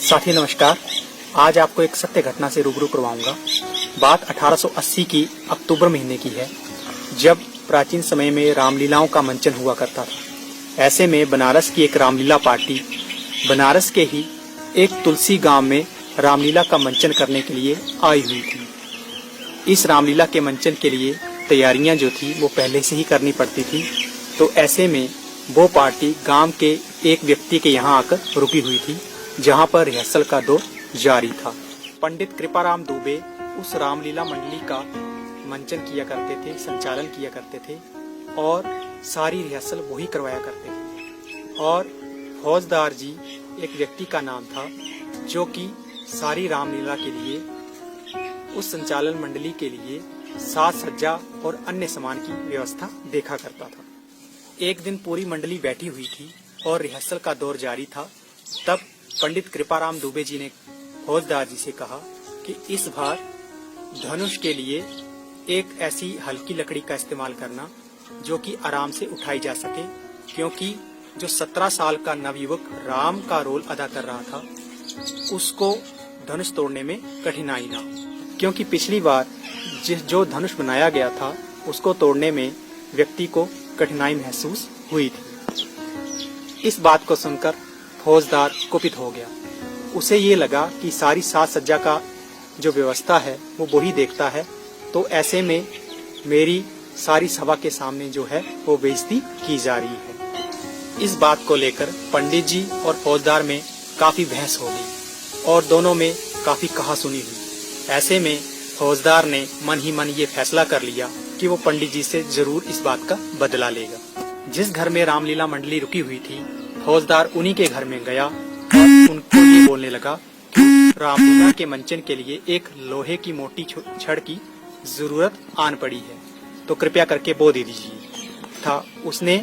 साथी नमस्कार। आज आपको एक सत्य घटना से रूबरू करवाऊंगा। बात 1880 की अक्टूबर महीने की है, जब प्राचीन समय में रामलीलाओं का मंचन हुआ करता था। ऐसे में बनारस की एक रामलीला पार्टी बनारस के ही एक तुलसी गांव में रामलीला का मंचन करने के लिए आई हुई थी। इस रामलीला के मंचन के लिए तैयारियां जो थी वो पहले से ही करनी पड़ती थी। तो ऐसे में वो पार्टी गांव के एक व्यक्ति के यहाँ आकर रुकी हुई थी, जहां पर रिहर्सल का दौर जारी था। पंडित कृपाराम दुबे उस रामलीला मंडली का मंचन किया करते थे, संचालन किया करते थे और सारी रिहर्सल वही करवाया करते थे। और फौजदार जी एक व्यक्ति का नाम था, जो कि सारी रामलीला के लिए, उस संचालन मंडली के लिए साज सज्जा और अन्य सामान की व्यवस्था देखा करता था। एक दिन पूरी मंडली बैठी हुई थी और रिहर्सल का दौर जारी था। तब पंडित कृपाराम दुबे जी ने फौजदार जी से कहा कि इस बार धनुष के लिए एक ऐसी हल्की लकड़ी का इस्तेमाल करना जो कि आराम से उठाई जा सके, क्योंकि जो 17 साल का नवयुवक राम का रोल अदा कर रहा था, उसको धनुष तोड़ने में कठिनाई ना हो। क्योंकि पिछली बार जो धनुष बनाया गया था उसको तोड़ने में व्यक्ति को कठिनाई महसूस हुई थी। इस बात को सुनकर फौजदार कुपित हो गया। उसे ये लगा कि सारी साज सज्जा का जो व्यवस्था है वो वही देखता है, तो ऐसे में मेरी सारी सभा के सामने जो है वो बेइज्जती की जा रही है। इस बात को लेकर पंडित जी और फौजदार में काफी बहस हो गई और दोनों में काफी कहासुनी हुई। ऐसे में फौजदार ने मन ही मन ये फैसला कर लिया कि वो पंडित जी से जरूर इस बात का बदला लेगा। जिस घर में रामलीला मंडली रुकी हुई थी, फौजदार उन्हीं के घर में गया और उनको ये बोलने लगा कि रामलीला के मंचन के लिए एक लोहे की मोटी छड़ की जरूरत आन पड़ी है, तो कृपया करके वो दे दीजिए। उसने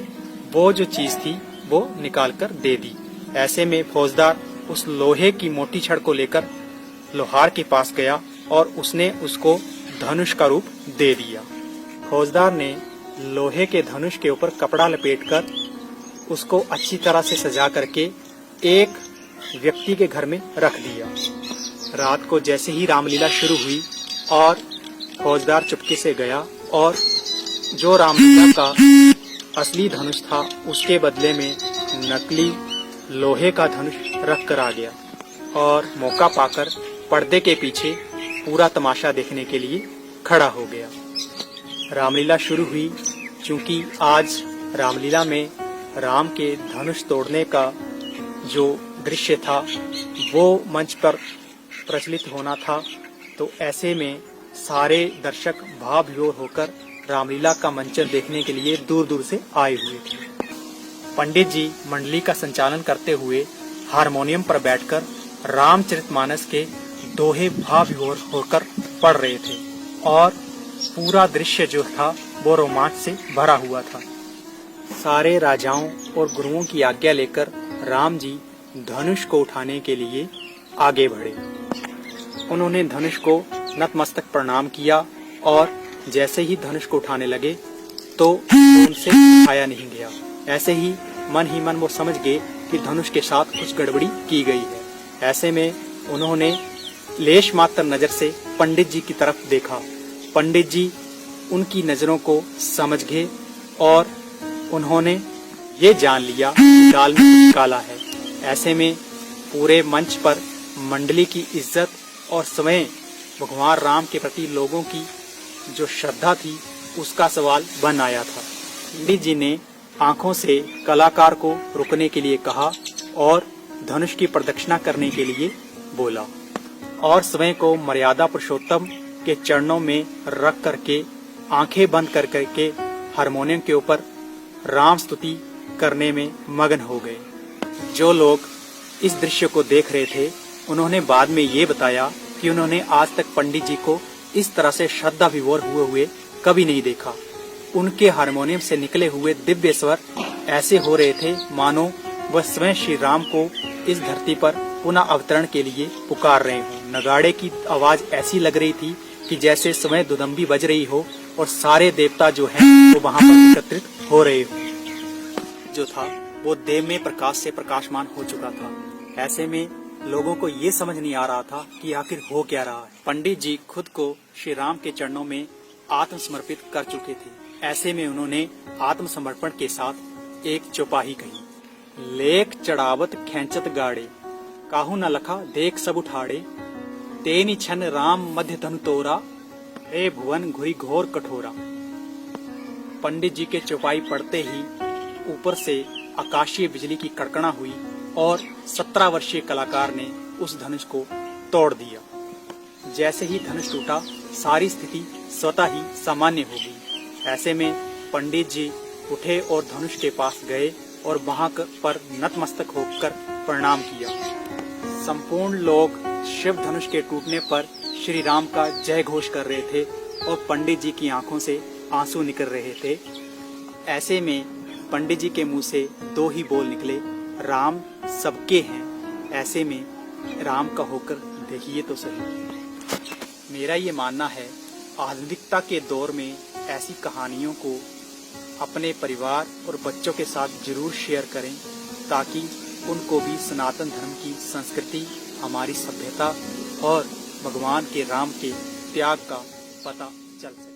वो जो चीज थी वो निकाल कर दे दी। ऐसे में फौजदार उस लोहे की मोटी छड़ को लेकर लोहार के पास गया और उसने उसको धनुष का रूप दे दिया। फौजदार ने लोहे के धनुष के ऊपर कपड़ा लपेटकर उसको अच्छी तरह से सजा करके एक व्यक्ति के घर में रख दिया। रात को जैसे ही रामलीला शुरू हुई और फौजदार चुपके से गया और जो रामलीला का असली धनुष था उसके बदले में नकली लोहे का धनुष रख कर आ गया और मौका पाकर पर्दे के पीछे पूरा तमाशा देखने के लिए खड़ा हो गया। रामलीला शुरू हुई। चूंकि आज रामलीला में राम के धनुष तोड़ने का जो दृश्य था वो मंच पर प्रचलित होना था, तो ऐसे में सारे दर्शक भाव विभोर होकर रामलीला का मंचन देखने के लिए दूर दूर से आए हुए थे। पंडित जी मंडली का संचालन करते हुए हारमोनियम पर बैठकर रामचरितमानस के दोहे भाव विभोर होकर पढ़ रहे थे और पूरा दृश्य जो था वो रोमांच से भरा हुआ था। सारे राजाओं और गुरुओं की आज्ञा लेकर राम जी धनुष को उठाने के लिए आगे बढ़े। उन्होंने धनुष को नतमस्तक प्रणाम किया और जैसे ही धनुष को उठाने लगे तो उनसे उठाया नहीं गया। ऐसे ही मन वो समझ गए कि धनुष के साथ कुछ गड़बड़ी की गई है। ऐसे में उन्होंने लेश मात्र नजर से पंडित जी की तरफ देखा। पंडित जी उनकी नजरों को समझ गए और उन्होंने ये जान लिया कि दाल में कुछ काला है। ऐसे में पूरे मंच पर मंडली की इज्जत और स्वयं भगवान राम के प्रति लोगों की जो श्रद्धा थी उसका सवाल बन आया था। पंडित जी ने आंखों से कलाकार को रुकने के लिए कहा और धनुष की प्रदक्षिणा करने के लिए बोला और स्वयं को मर्यादा पुरुषोत्तम के चरणों में रख करके आंखें बंद कर करके हारमोनियम के ऊपर राम स्तुति करने में मगन हो गए। जो लोग इस दृश्य को देख रहे थे उन्होंने बाद में ये बताया कि उन्होंने आज तक पंडित जी को इस तरह से श्रद्धा विभोर हुए कभी नहीं देखा। उनके हारमोनियम से निकले हुए दिव्य स्वर ऐसे हो रहे थे मानो वह स्वयं श्री राम को इस धरती पर पुनः अवतरण के लिए पुकार रहे हों। नगाड़े की आवाज ऐसी लग रही थी कि जैसे स्वयं दुदम्बी बज रही हो और सारे देवता जो हैं वो वहां पर एकत्रित हो रहे हो। जो था वो देव में प्रकाश से प्रकाशमान हो चुका था। ऐसे में लोगों को ये समझ नहीं आ रहा था कि आखिर हो क्या रहा है। पंडित जी खुद को श्री राम के चरणों में आत्मसमर्पित कर चुके थे। ऐसे में उन्होंने आत्मसमर्पण के साथ एक चौपाई कही। लेख चढ़ावत खेंचत गाड़े, काहू न लखा देख सब उठाड़े, तेनी छन राम मध्य धनु तोरा, हे भुवन घुरी घोर कठोरा। पंडित जी के चौपाई पढ़ते ही ऊपर से आकाशीय बिजली की कड़कना हुई और 17 वर्षीय कलाकार ने उस धनुष को तोड़ दिया। जैसे ही धनुष टूटा, सारी स्थिति स्वतः ही सामान्य हो गई। ऐसे में पंडित जी उठे और धनुष के पास गए और वहां पर नतमस्तक होकर प्रणाम किया। संपूर्ण लोग शिव धनुष के टूटने पर श्री राम का जय घोष कर रहे थे और पंडित जी की आंखों से आंसू निकल रहे थे। ऐसे में पंडित जी के मुंह से 2 ही बोल निकले, राम सबके हैं। ऐसे में राम का होकर देखिए तो सही। मेरा ये मानना है, आधुनिकता के दौर में ऐसी कहानियों को अपने परिवार और बच्चों के साथ जरूर शेयर करें, ताकि उनको भी सनातन धर्म की संस्कृति, हमारी सभ्यता और भगवान के राम के त्याग का पता चल सके।